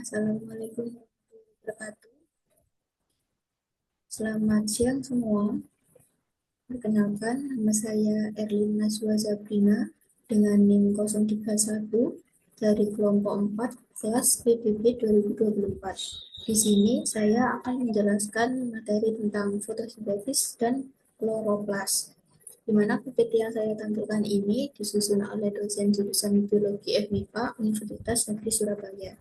Assalamualaikum warahmatullahi wabarakatuh. Selamat siang semua. Perkenalkan, nama saya Erlin Naswa Zabrina dengan NIM 031 dari kelompok 4 kelas PPB 2024. Di sini saya akan menjelaskan materi tentang fotosintesis dan kloroplas. Di mana PPT yang saya tampilkan ini disusun oleh dosen jurusan Biologi FMIPA Universitas Negeri Surabaya.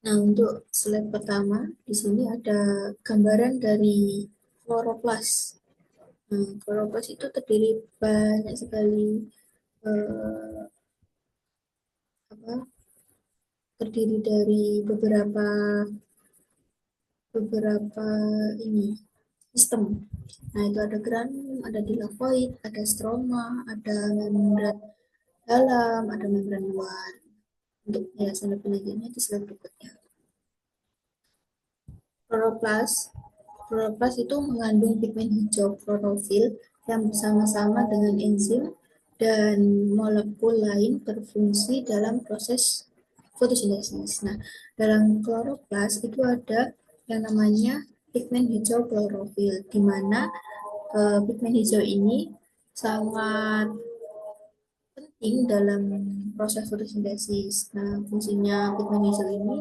Nah, untuk slide pertama, di sini ada gambaran dari kloroplas. Nah, kloroplas itu terdiri banyak sekali eh, apa, terdiri dari beberapa ini sistem. Nah, itu ada granum, ada dilakoid, ada stroma, ada membran dalam, ada membran luar. Untuk penjelasan lebih lanjutnya di slide berikutnya. Kloroplas Kloroplas itu mengandung pigmen hijau klorofil yang bersama-sama dengan enzim dan molekul lain berfungsi dalam proses fotosintesis. Nah, dalam kloroplas itu ada yang namanya pigmen hijau klorofil, di mana pigmen hijau ini sangat penting dalam proses fotosintesis. Nah, fungsinya pigmen hijau ini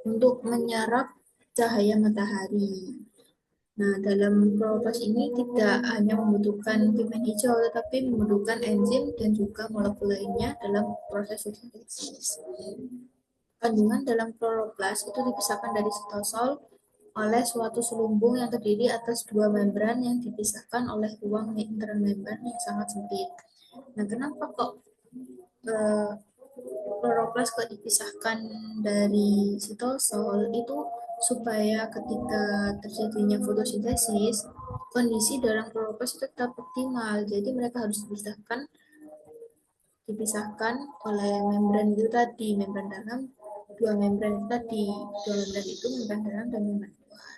untuk menyerap cahaya matahari. Nah, dalam kloroplas ini tidak hanya membutuhkan pigmen hijau, tetapi membutuhkan enzim dan juga molekul lainnya dalam proses fotosintesis. Kandungan dalam kloroplas itu dipisahkan dari sitosol oleh suatu selumbung yang terdiri atas dua membran yang dipisahkan oleh ruang intermembran yang sangat sempit. Nah, kenapa kok eh, kloroplas kok dipisahkan dari sitosol itu supaya ketika terjadinya fotosintesis kondisi dalam kloroplas tetap optimal, jadi mereka harus dipisahkan oleh membran itu tadi, membran dalam, dua membran itu tadi, dua membran itu membran dalam dan membran luar.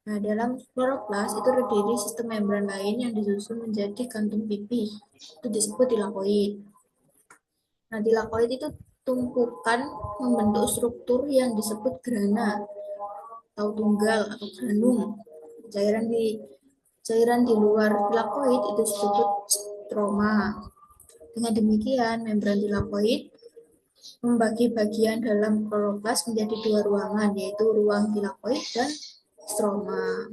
Nah, dalam kloroplas itu terdiri sistem membran lain yang disusun menjadi kantung pipih, itu disebut tilakoid. Nah, tilakoid itu tumpukan membentuk struktur yang disebut grana atau tunggal atau granum. Cairan di cairan di luar tilakoid itu disebut stroma. Dengan demikian, membran tilakoid membagi bagian dalam kloroplas menjadi dua ruangan, yaitu ruang tilakoid dan stroma.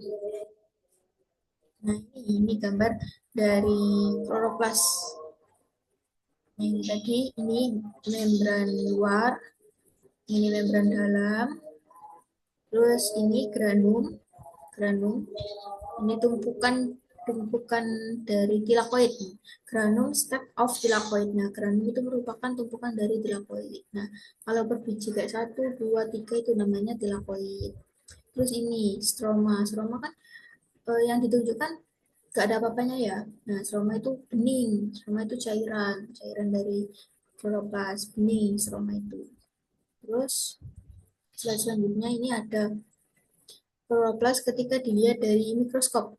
Nah, ini gambar dari kloroplas. Ini tadi ini membran luar, ini membran dalam, terus ini granum, ini tumpukan dari tilakoid. Granum stack of tilakoid. Nah, granum itu merupakan tumpukan dari tilakoid. Nah, kalau berbiji kayak 1, 2, 3 itu namanya tilakoid. Terus ini stroma kan yang ditunjukkan gak ada apa-apanya ya. Nah, stroma itu bening, stroma itu cairan dari kloroplas, bening stroma itu. Terus selanjutnya ini ada kloroplas ketika dilihat dari mikroskop.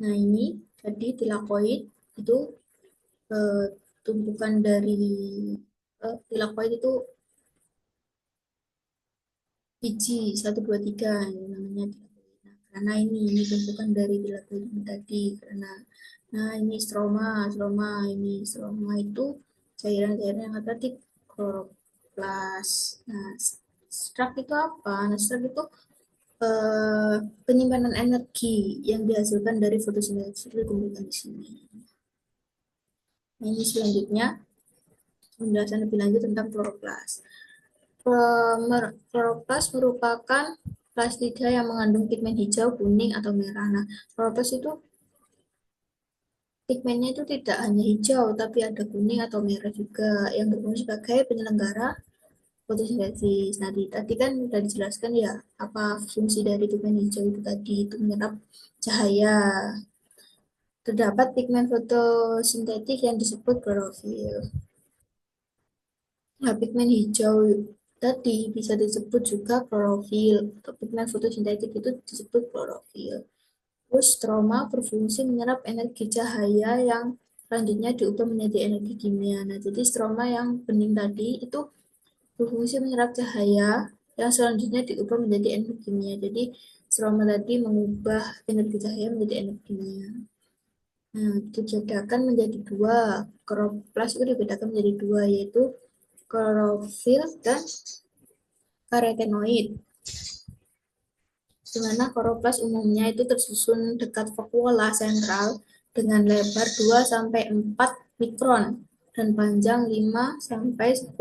Nah, ini tadi tilakoid itu eh, tumpukan dari tilakoid itu biji 1, 2, 3 ini namanya tilakoid. Nah, karena ini tumpukan dari tilakoid ini tadi karena ini stroma itu cairan-cairan yang ada di kloroplas. Nah, strak itu apa? Nah, strak itu penyimpanan energi yang dihasilkan dari fotosintesis itu dikumpulkan di sini. Nah, ini selanjutnya penjelasan lebih lanjut tentang kloroplas. Kloroplas merupakan plastida yang mengandung pigmen hijau, kuning, atau merah. Nah, kloroplas itu pigmennya itu tidak hanya hijau, tapi ada kuning atau merah juga yang berfungsi sebagai penyelenggara fotosintesis. Nah, tadi kan sudah dijelaskan ya apa fungsi dari pigmen hijau itu tadi, itu menyerap cahaya. Terdapat pigmen fotosintetik yang disebut klorofil. Nah, pigmen hijau tadi bisa disebut juga klorofil. Atau pigmen fotosintetik itu disebut klorofil. Terus stroma berfungsi menyerap energi cahaya yang selanjutnya diubah menjadi energi kimia. Nah, jadi stroma yang bening tadi itu berfungsi menyerap cahaya yang selanjutnya diubah menjadi energi kimia. Jadi stroma tadi mengubah energi cahaya menjadi energi kimia. Nah, dibedakan menjadi dua. Kloroplas itu dibedakan menjadi dua, yaitu klorofil dan karotenoid. Di mana kloroplas umumnya itu tersusun dekat vakuola sentral dengan lebar 2 sampai 4 mikron dan panjang 5 sampai 10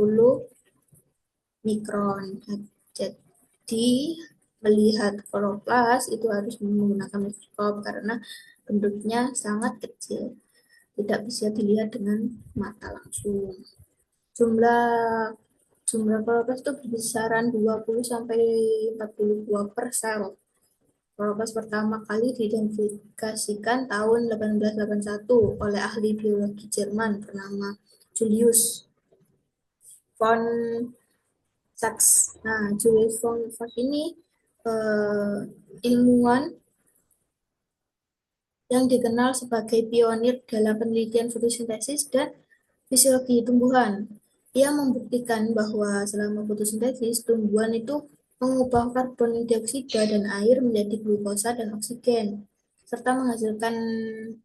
mikron. Jadi melihat kloroplas itu harus menggunakan mikroskop karena bentuknya sangat kecil, tidak bisa dilihat dengan mata langsung. Jumlah jumlah kloroplas itu berkisaran 20 sampai 42 per sel. Kloroplas pertama kali diidentifikasikan tahun 1881 oleh ahli biologi Jerman bernama Julius von Sachs. Nah, Julius von Sachs ini ilmuwan yang dikenal sebagai pionir dalam penelitian fotosintesis dan fisiologi tumbuhan. Ia membuktikan bahwa selama fotosintesis, tumbuhan itu mengubah karbon dioksida dan air menjadi glukosa dan oksigen, serta menghasilkan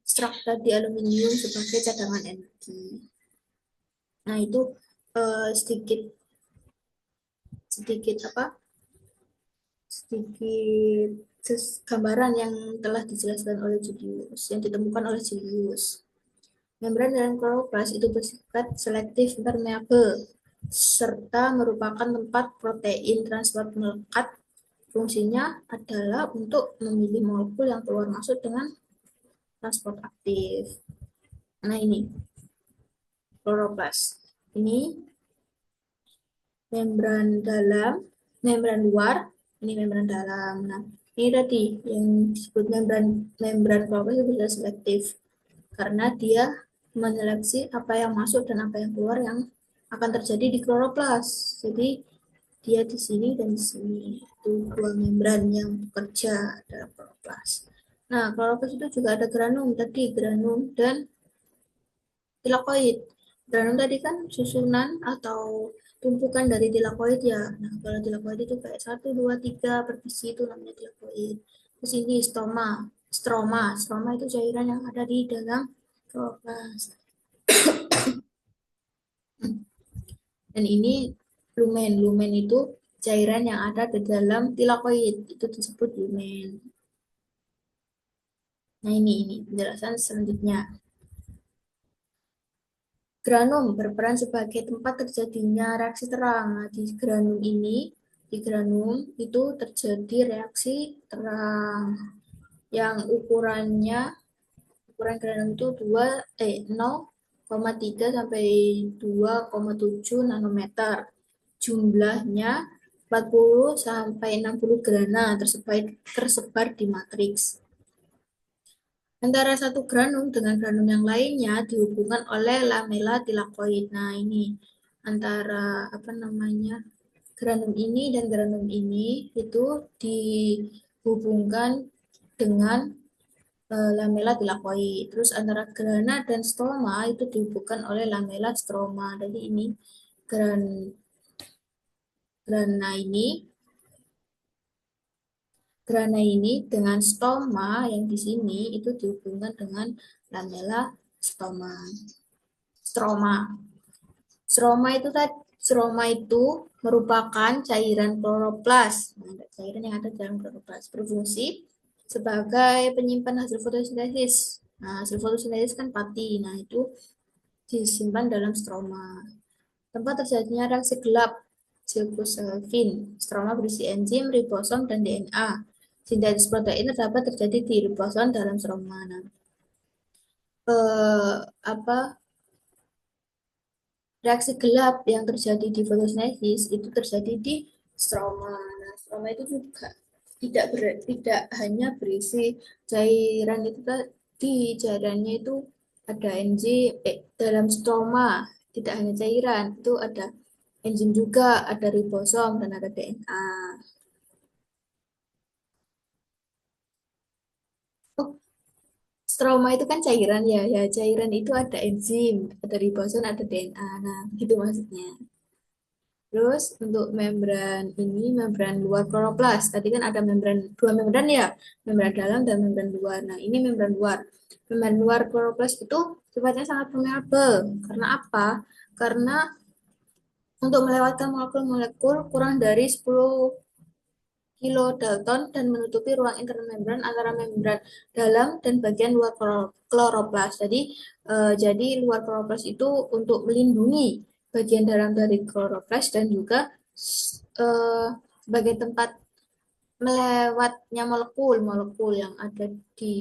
struktur di aluminium sebagai cadangan energi. Nah, itu sedikit sedikit apa? Sedikit gambaran yang telah dijelaskan oleh Julius, yang ditemukan oleh Julius. Membran dalam kloroplas itu bersifat selektif permeabel serta merupakan tempat protein transport melekat. Fungsinya adalah untuk memilih molekul yang keluar masuk dengan transport aktif. Nah, ini kloroplas. Ini membran dalam, membran luar, ini membran dalam. Nah, ini tadi yang disebut membran kloroplas itu bisa selektif karena dia menyeleksi apa yang masuk dan apa yang keluar yang akan terjadi di kloroplas. Jadi dia di sini dan di sini, itu dua membran yang bekerja dalam kloroplas. Nah, kloroplas itu juga ada granum tadi, granum dan tilakoid. Granum tadi kan susunan atau tumpukan dari tilakoid ya. Nah, kalau tilakoid itu kayak 1, 2, 3 berbisi itu namanya tilakoid. Terus ini stroma itu cairan yang ada di dalam kloroplas. Dan ini lumen itu cairan yang ada di dalam tilakoid, itu disebut lumen. Nah, ini penjelasan selanjutnya. Granum berperan sebagai tempat terjadinya reaksi terang. Nah, di granum itu terjadi reaksi terang yang ukuran granum itu 0,3 sampai 2,7 nanometer. Jumlahnya 40 sampai 60 grana tersebar di matriks. Antara satu granum dengan granum yang lainnya dihubungkan oleh lamela tilakoid. Nah, ini antara apa namanya? Granum ini dan granum ini itu dihubungkan dengan lamela tilakoid. Terus antara grana dan stoma itu dihubungkan oleh lamela stroma. Jadi ini gran grana ini grana ini dengan stoma yang di sini itu dihubungkan dengan lamela stoma. Stroma. Stroma itu merupakan cairan kloroplas. Nah, cairan yang ada dalam kloroplas berfungsi sebagai penyimpan hasil fotosintesis. Nah, hasil fotosintesis kan pati. Nah, itu disimpan dalam stroma. Tempat terjadinya reaksi gelap zircosylphene. Stroma berisi enzim, ribosom, dan DNA. Sintesis protein terdapat terjadi di ribosom dalam stroma. Nah, apa reaksi gelap yang terjadi di fotosintesis itu terjadi di stroma. Nah, stroma itu juga tidak hanya berisi cairan itu tadi, cairannya itu ada enzim dalam stroma, tidak hanya cairan, itu ada enzim juga, ada ribosom dan ada DNA. Oh, stroma itu kan cairan ya, ya cairan itu ada enzim, ada ribosom, ada DNA. Nah, gitu maksudnya. Terus untuk membran ini, membran luar kloroplas. Tadi kan ada membran, dua membran ya, membran dalam dan membran luar. Nah, ini membran luar. Membran luar kloroplas itu sifatnya sangat permeabel. Karena apa? Karena untuk melewatkan molekul-molekul kurang dari 10 kilodalton dan menutupi ruang internal membran antara membran dalam dan bagian luar kloroplas. Jadi luar kloroplas itu untuk melindungi bagian dalam dari kloroplas dan juga eh, sebagai tempat melewatnya molekul-molekul yang ada di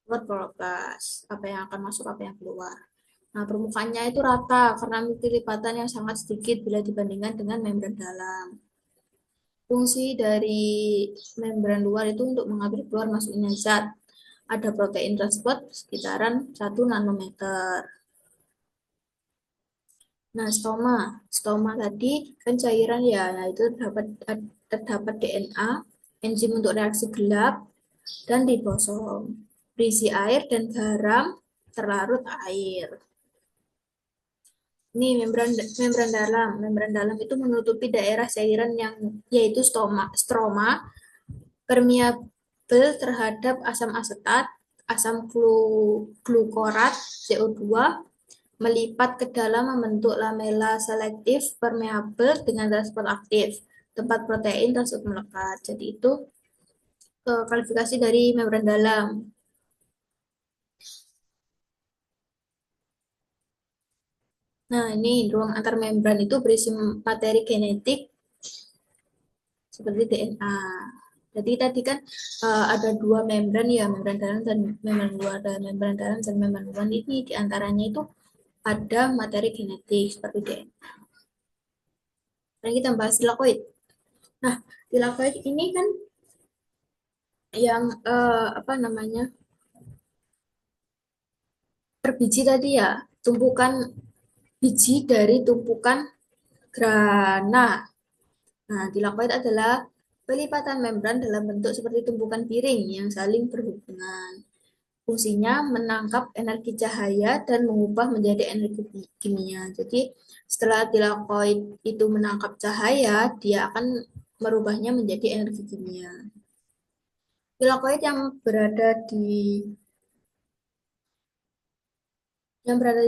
luar kloroplas. Apa yang akan masuk, apa yang keluar. Nah, permukaannya itu rata karena memiliki lipatan yang sangat sedikit bila dibandingkan dengan membran dalam. Fungsi dari membran luar itu untuk mengambil keluar masuknya zat. Ada protein transport sekitaran 1 nanometer. Nah, stoma. Stoma tadi kan cairan ya. Nah, itu terdapat DNA, enzim untuk reaksi gelap, dan ribosom. Berisi air dan garam terlarut air. Ini membran dalam. Membran dalam itu menutupi daerah cairan yang yaitu stroma permeabel terhadap asam asetat, asam glukorat, CO2, melipat ke dalam membentuk lamela selektif permeabel dengan transport aktif, tempat protein tersebut melekat. Jadi itu kualifikasi dari membran dalam. Nah, ini ruang antar membran itu berisi materi genetik seperti DNA. Jadi tadi kan ada dua membran ya, membran dalam dan membran luar. Dan membran dalam dan membran luar ini diantaranya itu ada materi genetik seperti DNA. Sekarang kita bahas tilakoid. Nah, tilakoid ini kan yang apa namanya berbiji tadi ya, tumpukan biji dari tumpukan grana. Nah, tilakoid adalah pelipatan membran dalam bentuk seperti tumpukan piring yang saling berhubungan. Fungsinya menangkap energi cahaya dan mengubah menjadi energi kimia. Jadi, setelah tilakoid itu menangkap cahaya, dia akan merubahnya menjadi energi kimia. Tilakoid yang berada di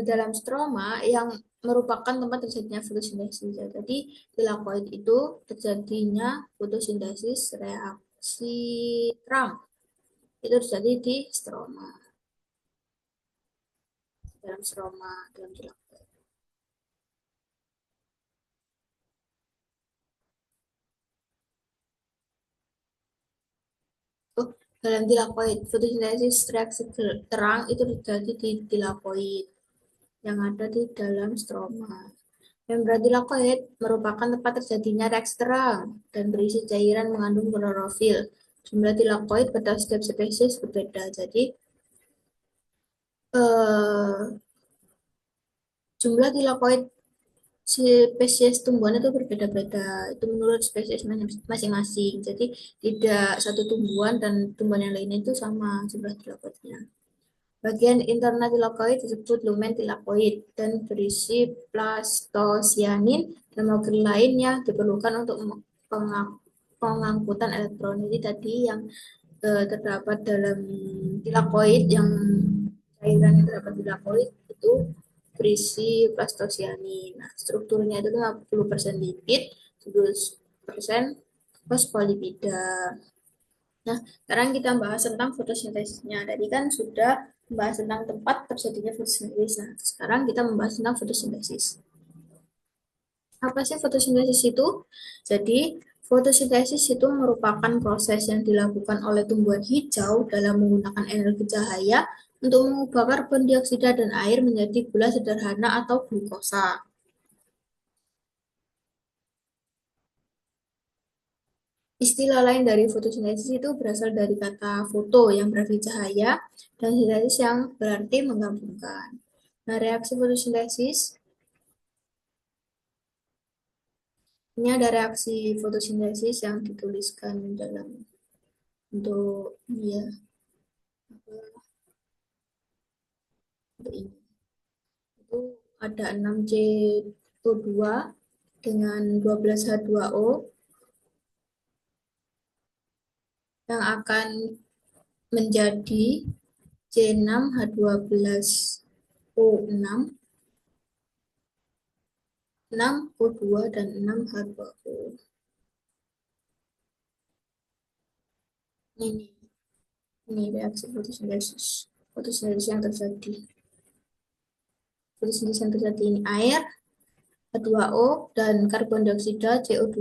dalam stroma yang merupakan tempat terjadinya fotosintesis. Jadi, tilakoid itu terjadinya fotosintesis reaksi terang. Itu terjadi di stroma, dalam stroma, dalam tilakoid. Oh, dalam tilakoid, fotosintesis reaksi terang itu terjadi di tilakoid yang ada di dalam stroma. Membran tilakoid merupakan tempat terjadinya reaksi terang dan berisi cairan mengandung klorofil. Jumlah tilakoid pada setiap spesies berbeda. Jadi, eh, jumlah tilakoid spesies tumbuhan itu berbeda-beda. Itu menurut spesies masing-masing. Jadi, tidak satu tumbuhan dan tumbuhan yang lainnya itu sama jumlah tilakoidnya. Bagian internal tilakoid disebut lumen tilakoid dan berisi plastosianin dan molekul lain yang diperlukan untuk pengangkutan elektron. Jadi tadi yang terdapat dalam tilakoid, yang cairan yang terdapat di tilakoid itu berisi plastosianin. Nah, strukturnya itu 50% lipid, 10% fosfolipida. Nah, sekarang kita bahas tentang fotosintesisnya. Tadi kan sudah membahas tentang tempat terjadinya fotosintesis. Nah, sekarang kita membahas tentang fotosintesis. Apa sih fotosintesis itu? Jadi, fotosintesis itu merupakan proses yang dilakukan oleh tumbuhan hijau dalam menggunakan energi cahaya untuk mengubah karbon dioksida dan air menjadi gula sederhana atau glukosa. Istilah lain dari fotosintesis itu berasal dari kata foto yang berarti cahaya dan sintesis yang berarti menggabungkan. Nah, reaksi fotosintesis, ini ada reaksi fotosintesis yang dituliskan dalam untuk ya, untuk ini. Itu ada 6 C2 dengan 12H2O yang akan menjadi C6H12O6, 6O2, dan 6H2O. Ini reaksi fotosintesis. Fotosintesis yang terjadi. Fotosintesis yang terjadi ini air, H2O, dan karbon dioksida CO2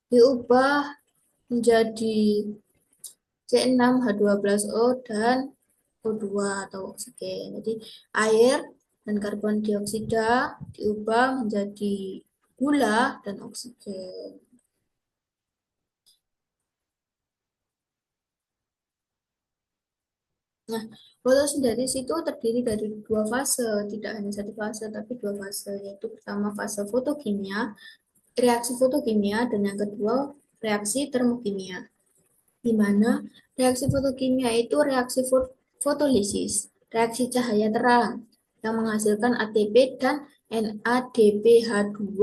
diubah menjadi C6H12O dan O2 atau oksigen. Jadi air dan karbon dioksida diubah menjadi gula dan oksigen. Nah, fotosintesis itu terdiri dari dua fase, tidak hanya satu fase, tapi dua fase, yaitu pertama fase fotokimia, reaksi fotokimia, dan yang kedua reaksi termokimia. Di mana reaksi fotokimia itu reaksi fotolisis, reaksi cahaya terang, yang menghasilkan ATP dan NADPH2.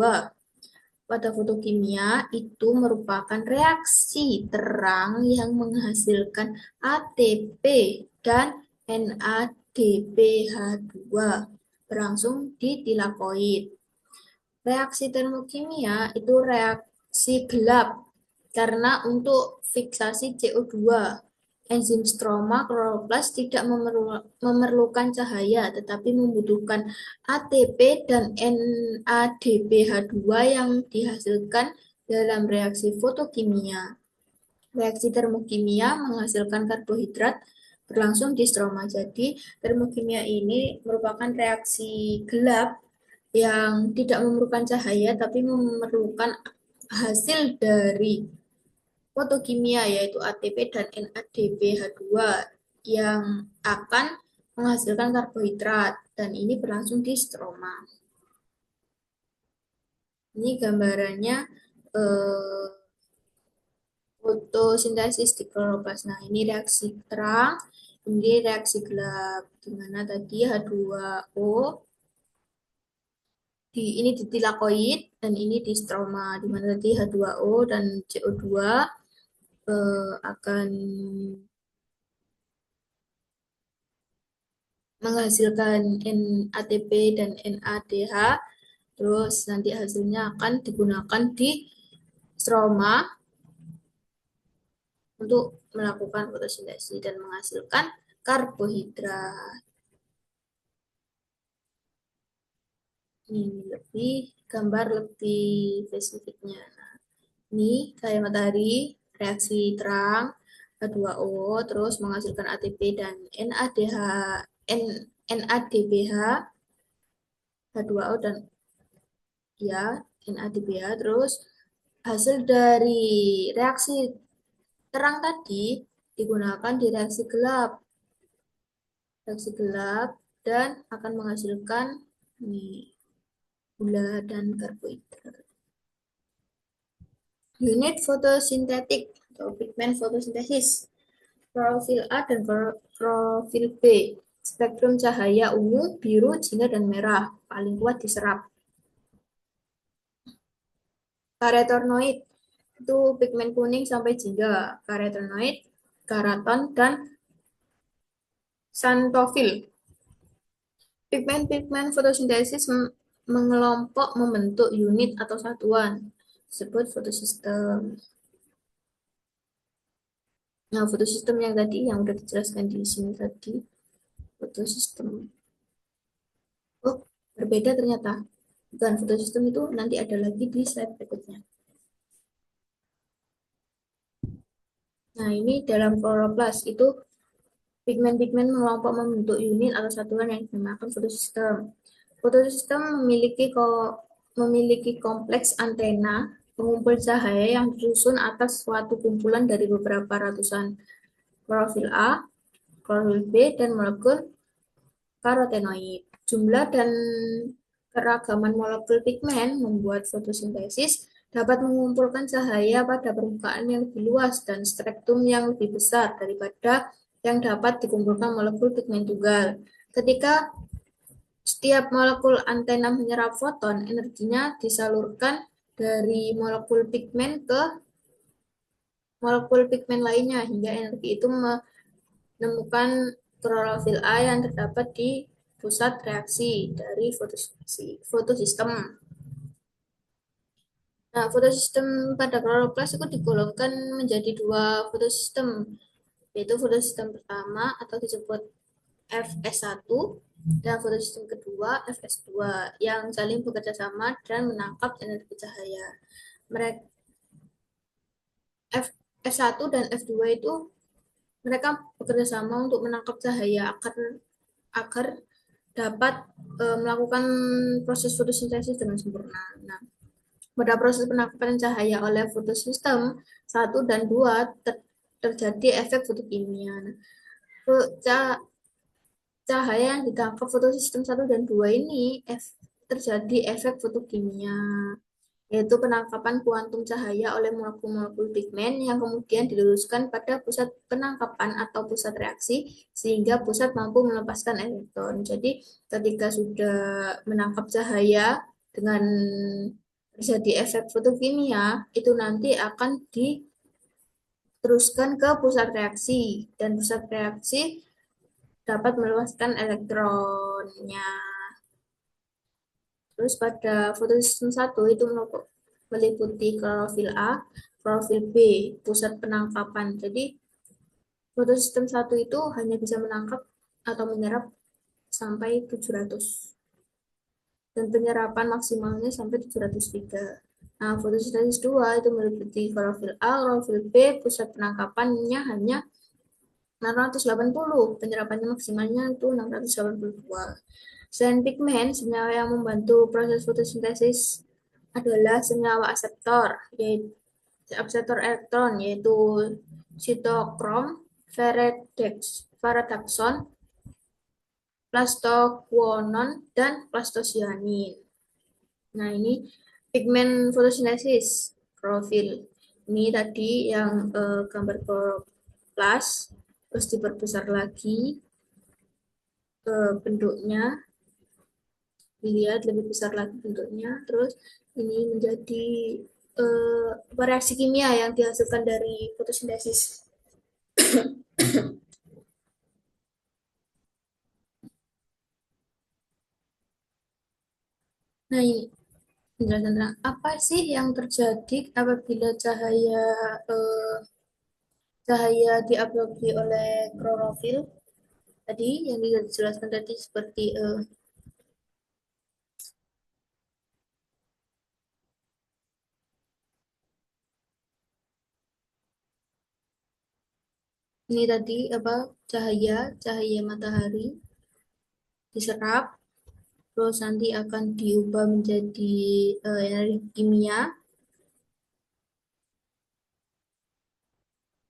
Pada fotokimia itu merupakan reaksi terang yang menghasilkan ATP dan NADPH2 berlangsung di tilakoid. Reaksi termokimia itu reaksi gelap karena untuk fiksasi CO2, enzim stroma kloroplas tidak memerlukan cahaya tetapi membutuhkan ATP dan NADPH2 yang dihasilkan dalam reaksi fotokimia. Reaksi termokimia menghasilkan karbohidrat berlangsung di stroma. Jadi, termokimia ini merupakan reaksi gelap yang tidak memerlukan cahaya tapi memerlukan hasil dari fotokimia yaitu ATP dan NADPH2 yang akan menghasilkan karbohidrat dan ini berlangsung di stroma. Ini gambarannya fotosintesis di kloroplas. Nah, ini reaksi terang, ini reaksi gelap. Di mana tadi H2O ini di tilakoid dan ini di stroma. Di mana tadi H2O dan CO2 akan menghasilkan NADP dan NADH, terus nanti hasilnya akan digunakan di stroma untuk melakukan fotosintesis dan menghasilkan karbohidrat. Ini lebih gambar lebih spesifiknya. Nah, ini cahaya matahari, reaksi terang, H2O, terus menghasilkan ATP dan NADH, NADPH, H2O dan ya NADPH, terus hasil dari reaksi terang tadi digunakan di reaksi gelap dan akan menghasilkan gula dan karbohidrat. Unit fotosintetik atau pigmen fotosintesis. Klorofil A dan klorofil B. Spektrum cahaya ungu, biru, jingga, dan merah. Paling kuat diserap. Karotenoid itu pigmen kuning sampai jingga. Karotenoid, karaton, dan xanthofil. Pigmen-pigmen fotosintesis mengelompok membentuk unit atau satuan. Disebut fotosistem. Nah, fotosistem yang tadi yang udah dijelaskan di sini tadi, fotosistem. Oh, berbeda ternyata. Bukan fotosistem itu nanti ada lagi di slide berikutnya. Nah, ini dalam kloroplas itu pigmen-pigmen mengelompok membentuk unit atau satuan yang dinamakan fotosistem. Fotosistem memiliki kompleks antena pengumpul cahaya yang disusun atas suatu kumpulan dari beberapa ratusan klorofil A, klorofil B, dan molekul karotenoid. Jumlah dan keragaman molekul pigmen membuat fotosintesis dapat mengumpulkan cahaya pada permukaan yang lebih luas dan spektrum yang lebih besar daripada yang dapat dikumpulkan molekul pigmen tunggal. Ketika Setiap molekul antena menyerap foton, energinya disalurkan dari molekul pigmen ke molekul pigmen lainnya hingga energi itu menemukan klorofil A yang terdapat di pusat reaksi dari fotosistem. Nah, fotosistem pada kloroplas itu digolongkan menjadi dua fotosistem, yaitu fotosistem pertama atau disebut FS1 dan fotosistem kedua FS2 yang saling bekerja sama dan menangkap energi cahaya. Mereka F1 dan F2 itu mereka bekerja sama untuk menangkap cahaya agar dapat melakukan proses fotosintesis dengan sempurna. Nah, pada proses penangkapan cahaya oleh fotosistem 1 dan 2 terjadi efek fotokimia. Nah, cahaya yang ditangkap fotosistem 1 dan 2 ini terjadi efek fotokimia, yaitu penangkapan kuantum cahaya oleh molekul-molekul pigmen yang kemudian diluruskan pada pusat penangkapan atau pusat reaksi sehingga pusat mampu melepaskan elektron. Jadi ketika sudah menangkap cahaya dengan terjadi efek fotokimia, itu nanti akan diteruskan ke pusat reaksi dan pusat reaksi dapat melepaskan elektronnya. Terus pada fotosistem 1 itu meliputi klorofil A, klorofil B, pusat penangkapan. Jadi fotosistem 1 itu hanya bisa menangkap atau menyerap sampai 700 dan penyerapan maksimalnya sampai 703. Nah, fotosintesis 2 itu meliputi klorofil A, klorofil B, pusat penangkapannya hanya 680, penyerapannya maksimalnya itu 682. Selain pigmen, senyawa yang membantu proses fotosintesis adalah senyawa akseptor, yaitu akseptor elektron, yaitu sitokrom, ferredoxon, plastoquonon, dan plastosianin. Nah, ini pigmen fotosintesis, klorofil. Ini tadi yang gambar kloroplas, terus diperbesar lagi bentuknya, dilihat lebih besar lagi bentuknya, terus ini menjadi reaksi kimia yang dihasilkan dari fotosintesis. Nah, ini penjelasan tentang apa sih yang terjadi apabila eh, cahaya diabsorpsi oleh klorofil. Tadi yang dijelaskan tadi seperti ini tadi apa, cahaya cahaya matahari diserap, terus nanti akan diubah menjadi energi kimia.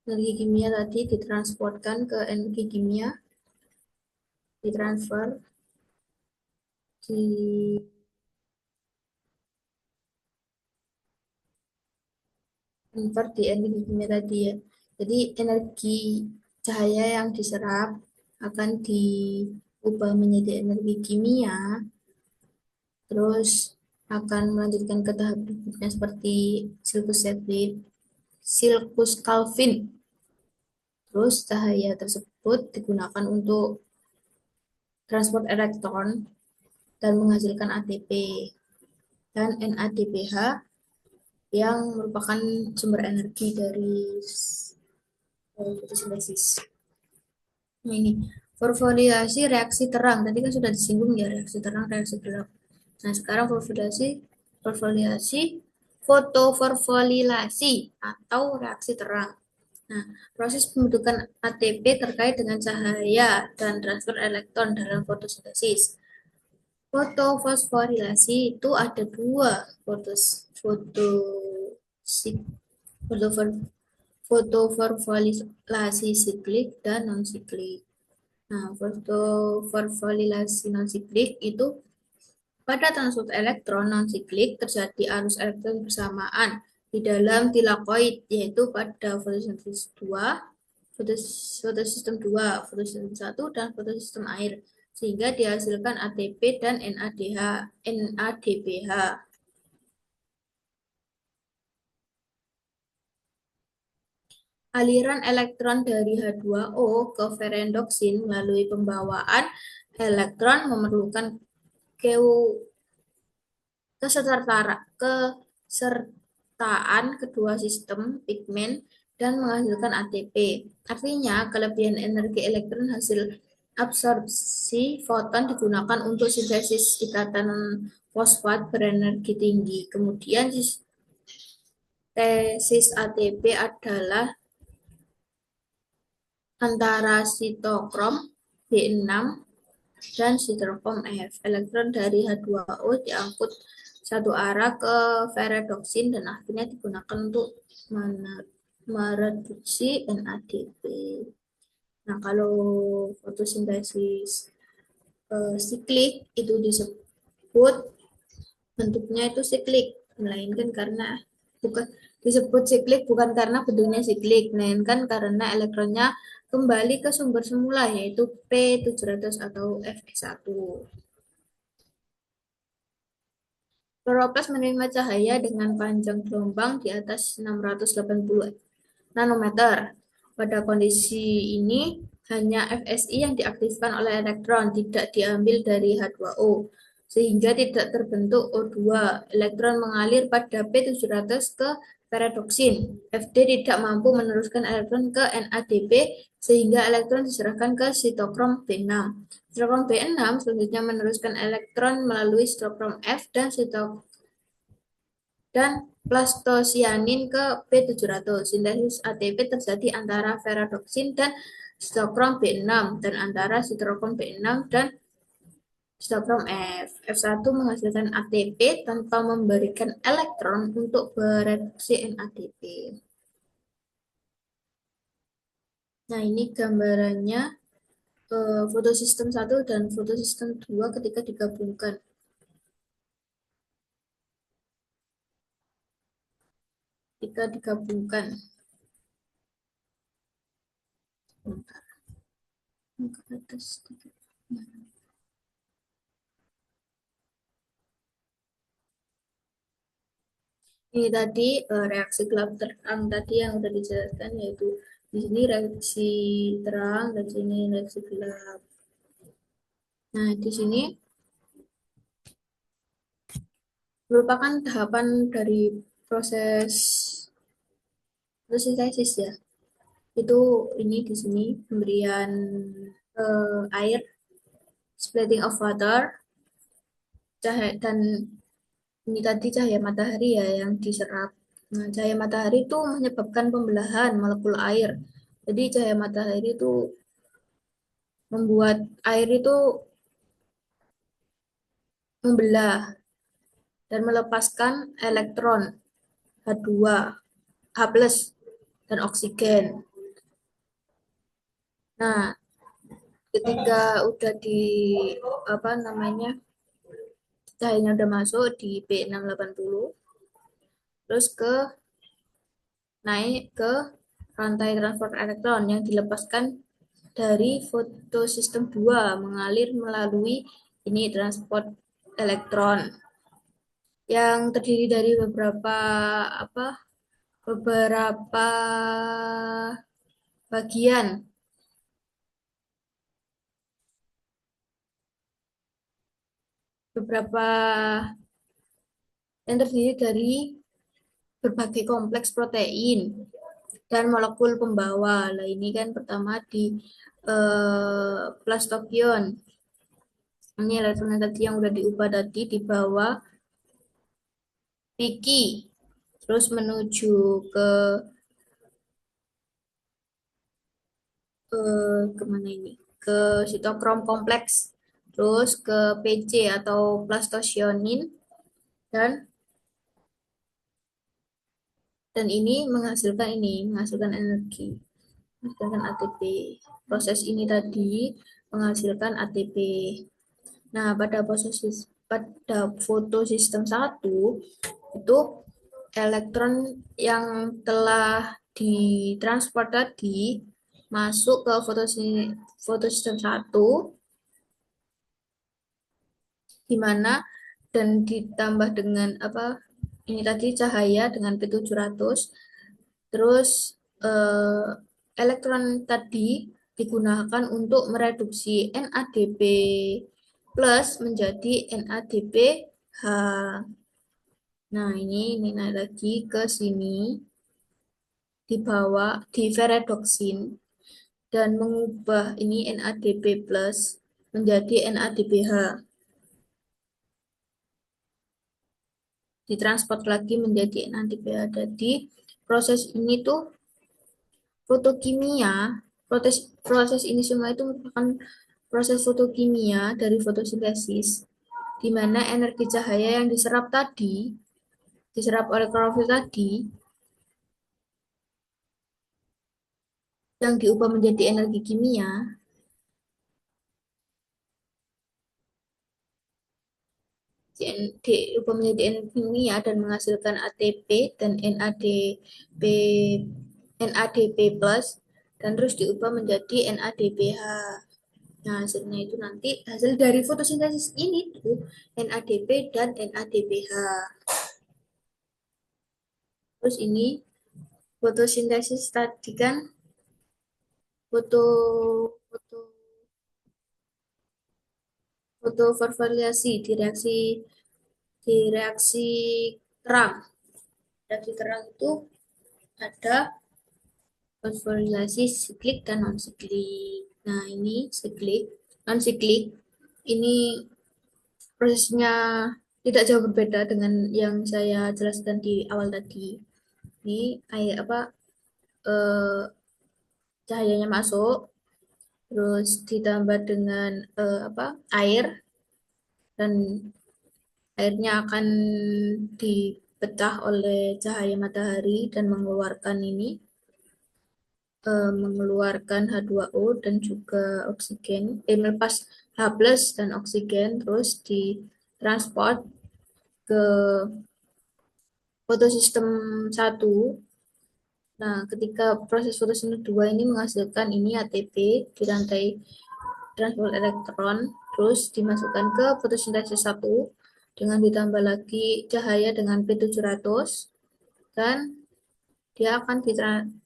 Energi kimia tadi ditransportkan ke energi kimia, ditransfer di convert di energi kimia tadi ya. Jadi energi cahaya yang diserap akan diubah menjadi energi kimia, terus akan melanjutkan ke tahap berikutnya seperti Silkus Calvin. Terus cahaya tersebut digunakan untuk transport elektron dan menghasilkan ATP dan NADPH yang merupakan sumber energi dari fotosintesis. Nah, ini fosforilasi reaksi terang. Tadi kan sudah disinggung ya reaksi terang, reaksi gelap. Nah, sekarang fosforilasi fotoforfolilasi atau reaksi terang. Nah, proses pembentukan ATP terkait dengan cahaya dan transfer elektron dalam fotosintesis. Fotofosforilasi itu ada dua foto fotoforfolilasi siklik dan non siklik. Nah, fotoforfolilasi non siklik itu pada transport elektron non siklik terjadi arus elektron bersamaan di dalam tilakoid, yaitu pada fotosistem 2, fotosistem 1 dan fotosistem air. sehingga dihasilkan ATP dan NADPH. Aliran elektron dari H2O ke ferendoksin melalui pembawaan elektron memerlukan kesertaan kedua sistem pigmen dan menghasilkan ATP. Artinya, kelebihan energi elektron hasil absorpsi foton digunakan untuk sintesis ikatan fosfat berenergi tinggi. Kemudian sintesis ATP adalah antara sitokrom B6 dan sitokrom F. Elektron dari H2O diangkut satu arah ke ferredoksin dan akhirnya digunakan untuk mereduksi NADP. Nah, kalau fotosintesis siklik itu disebut bentuknya itu siklik, melainkan karena bukan disebut siklik bukan karena bentuknya siklik, melainkan karena elektronnya kembali ke sumber semula yaitu P700 atau Fe1. Fluoroplast menerima cahaya dengan panjang gelombang di atas 680 nanometer. Pada kondisi ini, hanya Fsi yang diaktifkan oleh elektron, tidak diambil dari H2O, sehingga tidak terbentuk O2. Elektron mengalir pada P700 ke ferredoksin. Fd tidak mampu meneruskan elektron ke NADP, sehingga elektron diserahkan ke sitokrom B6. Sitokrom B6 selanjutnya meneruskan elektron melalui sitokrom F dan plastosianin ke P700. Sintesis ATP terjadi antara ferredoksin dan sitokrom B6 dan antara sitokrom B6 dan sitokrom F. F1 menghasilkan ATP tanpa memberikan elektron untuk bereduksi NADP. Nah, ini gambarannya fotosistem 1 dan fotosistem 2 ketika digabungkan. Ketika digabungkan. Ke atas sedikit. Ini tadi reaksi gelap terang tadi yang sudah dijelaskan, yaitu di sini reaksi terang dan sini reaksi gelap. Nah, di sini merupakan tahapan dari proses fotosintesis ya. Itu ini di sini pemberian air, splitting of water, dan ini tadi cahaya matahari ya yang diserap. Nah, cahaya matahari itu menyebabkan pembelahan molekul air. Jadi cahaya matahari itu membuat air itu membelah dan melepaskan elektron H2, H+, dan oksigen. Nah, ketika udah di apa namanya cahayanya udah masuk di B680, terus naik ke rantai transport elektron yang dilepaskan dari fotosistem 2 mengalir melalui ini transport elektron yang terdiri dari beberapa bagian. Beberapa yang terdiri dari berbagai kompleks protein dan molekul pembawa. Nah, ini kan pertama di plastokion. Ini elektron tadi yang udah diubah tadi di bawah Piki. Terus menuju kemana ini? Ke sitokrom kompleks. Terus ke PC atau plastosionin dan ini menghasilkan energi, menghasilkan ATP. Proses ini tadi menghasilkan ATP. Nah, pada fotosistem 1 itu elektron yang telah ditransport tadi masuk ke fotosistem 1 di mana dan ditambah dengan ini tadi cahaya dengan P700. Terus eh, elektron tadi digunakan untuk mereduksi NADP plus menjadi NADPH. Nah, ini naik lagi ke sini, dibawa di ferredoxin dan mengubah ini NADP plus menjadi NADPH. Ditransport lagi menjadi NADPH. Jadi proses ini tuh fotokimia, proses proses ini semua itu merupakan proses fotokimia dari fotosintesis, di mana energi cahaya yang diserap oleh klorofil tadi, yang diubah menjadi energi kimia, diubah menjadi energi kimia dan menghasilkan ATP dan NADP plus, dan terus diubah menjadi NADPH. Nah, hasilnya itu nanti hasil dari fotosintesis ini tuh NADP dan NADPH. Terus ini fotosintesis tadi kan foto foto fotovariasi di reaksi terang. Reaksi terang itu ada fosforilasi siklik dan non siklik. Nah, ini siklik, non siklik. Ini prosesnya tidak jauh berbeda dengan yang saya jelaskan di awal tadi. Ini air eh, cahayanya masuk, terus ditambah dengan air, dan airnya akan dipecah oleh cahaya matahari dan mengeluarkan H2O dan juga oksigen, melepas H plus dan oksigen, terus ditransport ke fotosistem satu. Nah, ketika proses fotosintesa 2 ini menghasilkan ini ATP di rantai transport elektron, terus dimasukkan ke fotosintesis satu dengan ditambah lagi cahaya dengan P700, dan dia akan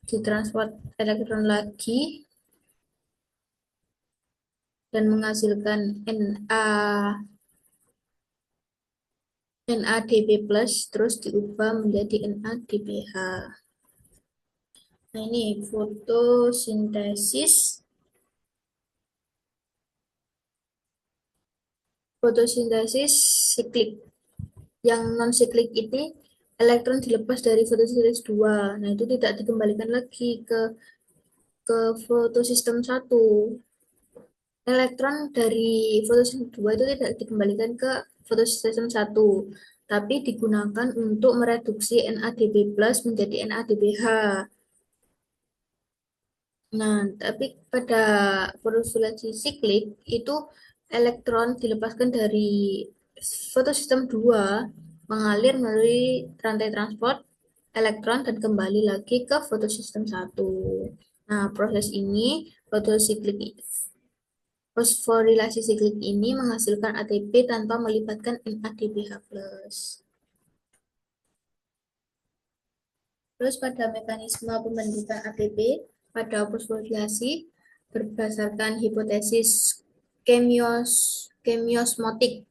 ditransport elektron lagi dan menghasilkan NADP plus, terus diubah menjadi NADPH. Nah, ini fotosintesis siklik. Yang non siklik ini elektron dilepas dari fotosintesis 2. Nah, itu tidak dikembalikan lagi ke fotosistem satu. Elektron dari fotosistem 2 itu tidak dikembalikan ke fotosistem satu, tapi digunakan untuk mereduksi NADP plus menjadi NADPH. Nah, tapi pada fotosintesi siklik itu elektron dilepaskan dari fotosistem 2, mengalir melalui rantai transport elektron dan kembali lagi ke fotosistem satu. Nah, proses ini fotosiklik fosforilasi siklik ini menghasilkan ATP tanpa melibatkan NADPH+. Terus pada mekanisme pembentukan ATP pada fosforilasi berdasarkan hipotesis kemiosmotik,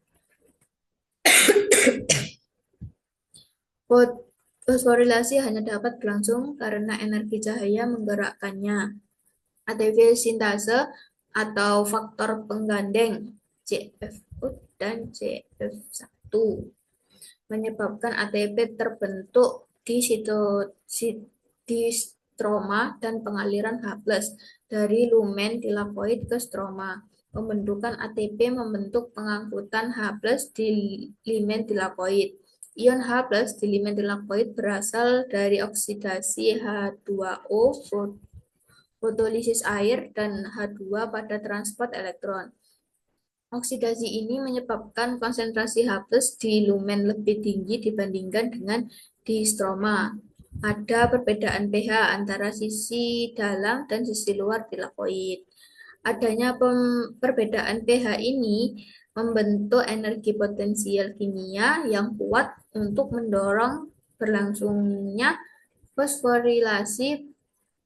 fosforilasi hanya dapat berlangsung karena energi cahaya menggerakkannya. ATP sintase atau faktor penggandeng CFO dan CF1 menyebabkan ATP terbentuk di stroma dan pengaliran H+ dari lumen tilakoid ke stroma. Pembentukan ATP membentuk pengangkutan H+ di lumen tilakoid. Ion H+ di lumen tilakoid berasal dari oksidasi H2O, fotolisis air, dan H2 pada transport elektron. Oksidasi ini menyebabkan konsentrasi H+ di lumen lebih tinggi dibandingkan dengan di stroma. Ada perbedaan pH antara sisi dalam dan sisi luar tilakoid. Adanya perbedaan pH ini membentuk energi potensial kimia yang kuat untuk mendorong berlangsungnya fosforilasi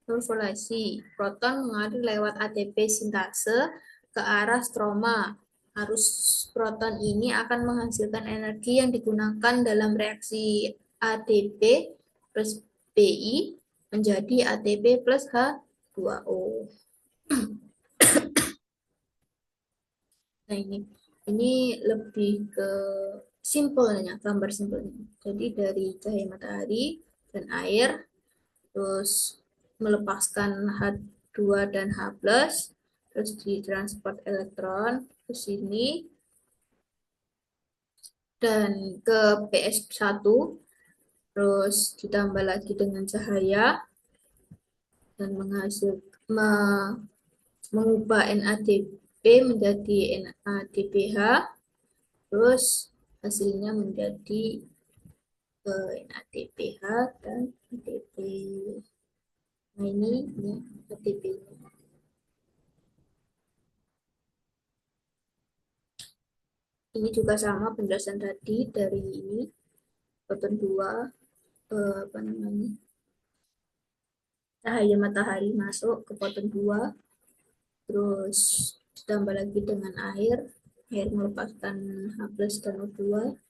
fosforilasi. Proton mengalir lewat ATP sintase ke arah stroma. Arus proton ini akan menghasilkan energi yang digunakan dalam reaksi ATP plus Pi menjadi ATP plus H2O. Nah, ini lebih ke simpelnya, gambar simpelnya. Jadi dari cahaya matahari dan air, terus melepaskan H2 dan H+, terus ditransport elektron ke sini, dan ke PS1, terus ditambah lagi dengan cahaya, dan mengubah NADP menjadi NADPH, terus hasilnya menjadi NADPH dan ATP. Nah, ini ya, ATP. Ini juga sama penjelasan tadi dari ini, foton 2, apa namanya, cahaya matahari masuk ke foton 2, terus ditambah lagi dengan air melepaskan H plus dan O2,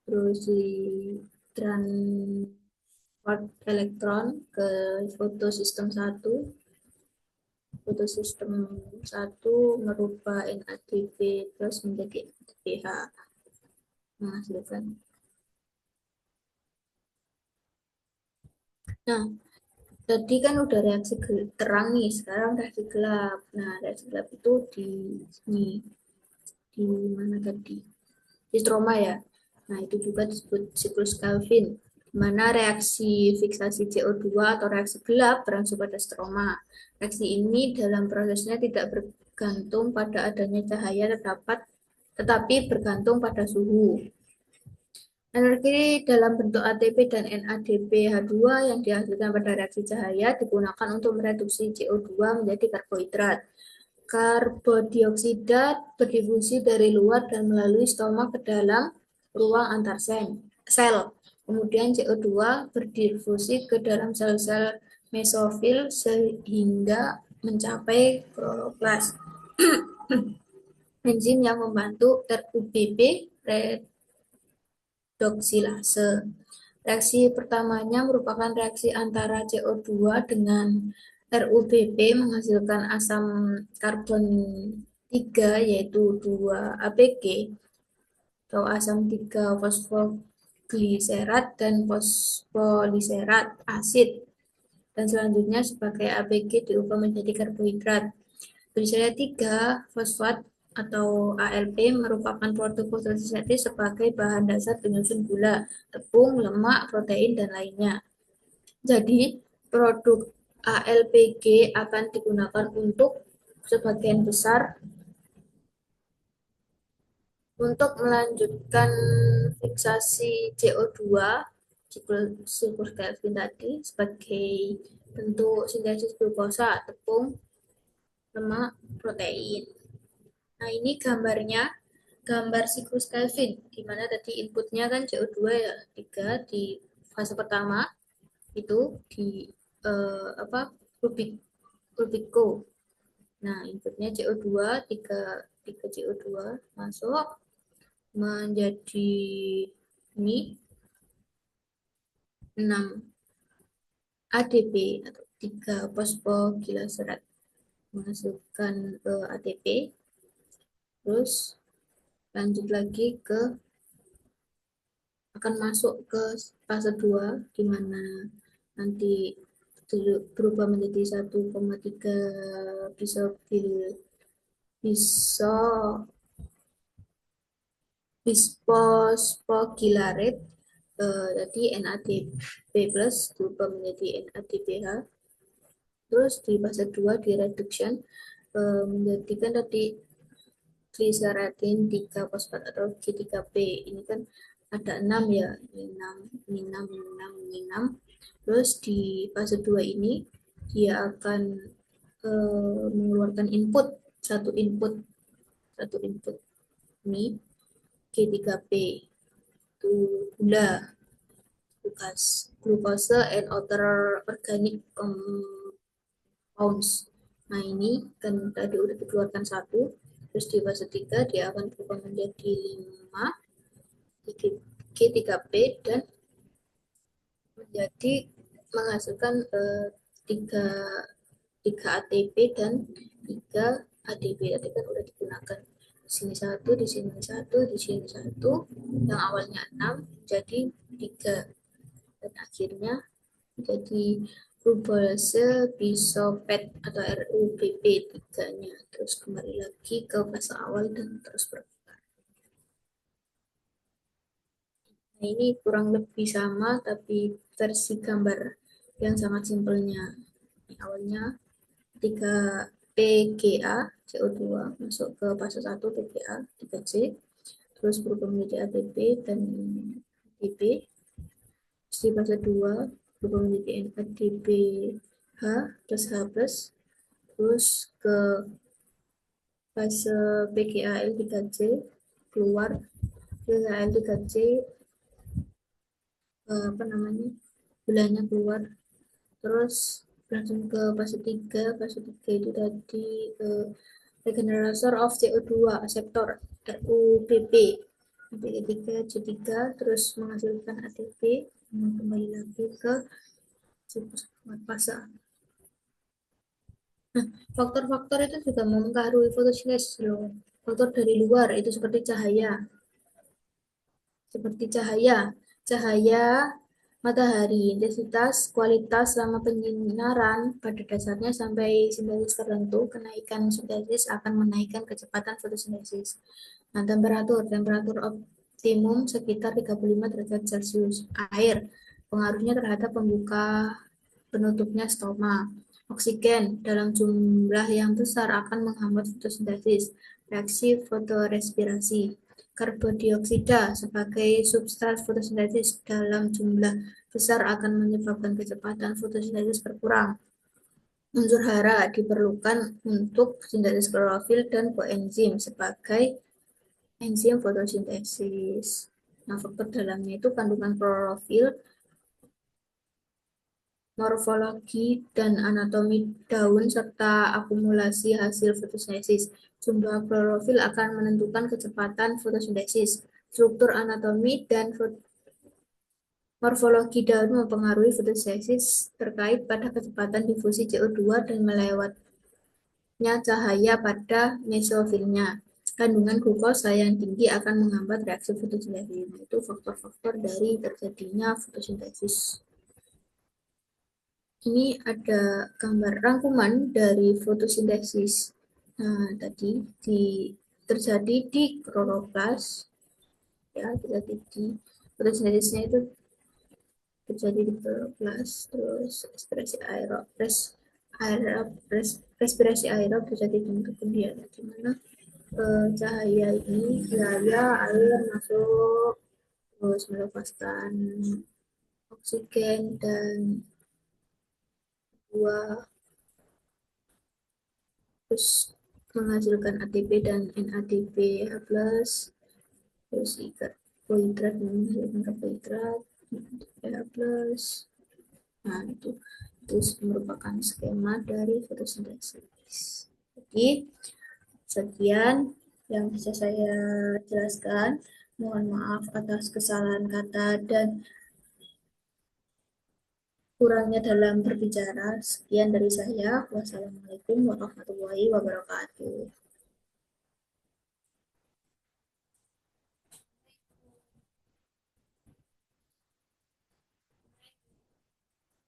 terus di transport elektron ke fotosistem 1, fotosistem 1 merubah NADP plus menjadi NADPH, menghasilkan. Nah, tadi kan udah reaksi terang nih, sekarang reaksi gelap. Nah, reaksi gelap itu di sini, di mana tadi? Di stroma ya. Nah, itu juga disebut siklus Calvin, di mana reaksi fiksasi CO2 atau reaksi gelap berlangsung pada stroma. Reaksi ini dalam prosesnya tidak bergantung pada adanya cahaya tetapi bergantung pada suhu. Energi dalam bentuk ATP dan NADPH2 yang dihasilkan pada reaksi cahaya digunakan untuk mereduksi CO2 menjadi karbohidrat. Karbodioksida berdifusi dari luar dan melalui stoma ke dalam ruang antar sel. Kemudian CO2 berdifusi ke dalam sel-sel mesofil sehingga mencapai kloroplas. Enzim yang membantu RUBB redoksilase. Reaksi pertamanya merupakan reaksi antara CO2 dengan RUBB menghasilkan asam karbon 3 yaitu 2-APG atau asam 3 fosfogliserat dan fosfoliserat asid, dan selanjutnya sebagai APG diubah menjadi karbohidrat. Glisera 3 fosfat atau ALP merupakan produk fotosintesis sebagai bahan dasar penyusun gula, tepung, lemak, protein, dan lainnya. Jadi, produk ALPG akan digunakan untuk sebagian besar untuk melanjutkan fiksasi CO2 siklus Kelvin tadi sebagai bentuk sintesis glukosa, tepung, lemak, protein. Nah, ini gambarnya, gambar siklus Kelvin, di mana tadi inputnya kan CO2 ya, 3 di fase pertama, itu di apa, Rubiko. Nah, inputnya CO2, 3 CO2 masuk menjadi ini 6 ADP atau 3 fosfogliserat menghasilkan ATP. Terus lanjut lagi ke akan masuk ke fase 2 di mana nanti berubah menjadi 1,3 bisa bisfosfogilaret, jadi NADP plus berubah menjadi NADPH. Terus di fase 2 di reduction menjadikan tadi glyceradin 3 fosfat atau G3P. Ini kan ada 6 ya, ini 6, ini 6, ini 6, ini 6. Terus di fase 2 ini dia akan mengeluarkan satu input mie, G3P itu gula, glucose and other organic compounds. Nah ini kan tadi udah dikeluarkan satu, terus di fase 3 dia akan berubah menjadi 5 G3P dan menjadi menghasilkan 3 3 ATP dan 3 ADP. Tadi kan udah digunakan di sini satu, di sini satu, di sini satu, yang awalnya 6 jadi 3 dan akhirnya jadi rubose bisopet atau RUBP 3-nya. Terus kembali lagi ke fase awal dan terus berputar. Nah, ini kurang lebih sama tapi versi gambar yang sangat simpelnya. Ini awalnya ketika PGA CO2 masuk ke fase 1 PGA 3C, terus berubah menjadi ATP dan ATP. Di fase 2 berubah menjadi NADPH plus H plus, terus ke fase PGAL 3C keluar, PGAL 3C apa namanya, gulanya keluar, terus langsung ke fase 3. Fase 3 itu tadi regenerator of CO2 acceptor RUBP sampai ketiga C3, terus menghasilkan ATP, kembali lagi ke fase. Nah, faktor-faktor itu juga mempengaruhi fotosintesis loh. Faktor dari luar itu cahaya matahari, intensitas, kualitas selama penyinaran pada dasarnya sampai sintesis tertentu, kenaikan sintesis akan menaikkan kecepatan fotosintesis. Nah, temperatur optimum sekitar 35 derajat Celcius. Air, pengaruhnya terhadap pembuka penutupnya stoma. Oksigen dalam jumlah yang besar akan menghambat fotosintesis. Reaksi fotorespirasi. Karbondioksida sebagai substrat fotosintesis dalam jumlah besar akan menyebabkan kecepatan fotosintesis berkurang. Unsur hara diperlukan untuk sintesis klorofil dan koenzim sebagai enzim fotosintesis. Nah, faktor dalamnya itu kandungan klorofil, morfologi dan anatomi daun, serta akumulasi hasil fotosintesis. Jumlah klorofil akan menentukan kecepatan fotosintesis. Struktur anatomi dan morfologi daun mempengaruhi fotosintesis terkait pada kecepatan difusi CO2 dan melewatnya cahaya pada mesofilnya. Kandungan glukosa yang tinggi akan menghambat reaksi fotosintesis. Itu faktor-faktor dari terjadinya fotosintesis. Ini ada gambar rangkuman dari fotosintesis. Nah, tadi terjadi di kloroplas, ya, terjadi di fotosintesisnya itu terjadi di kloroplas, terus respirasi aerob terjadi di kemudian, di mana cahaya ini, cahaya air masuk, terus melepaskan oksigen dan dua, terus menghasilkan ATP dan NADPH+, terus karbohidrat menghasilkan karbohidrat NADPH+. Nah, itu merupakan skema dari fotosintesis. Jadi, sekian yang bisa saya jelaskan. Mohon maaf atas kesalahan kata dan kurangnya dalam berbicara. Sekian dari saya. Wassalamualaikum warahmatullahi wabarakatuh.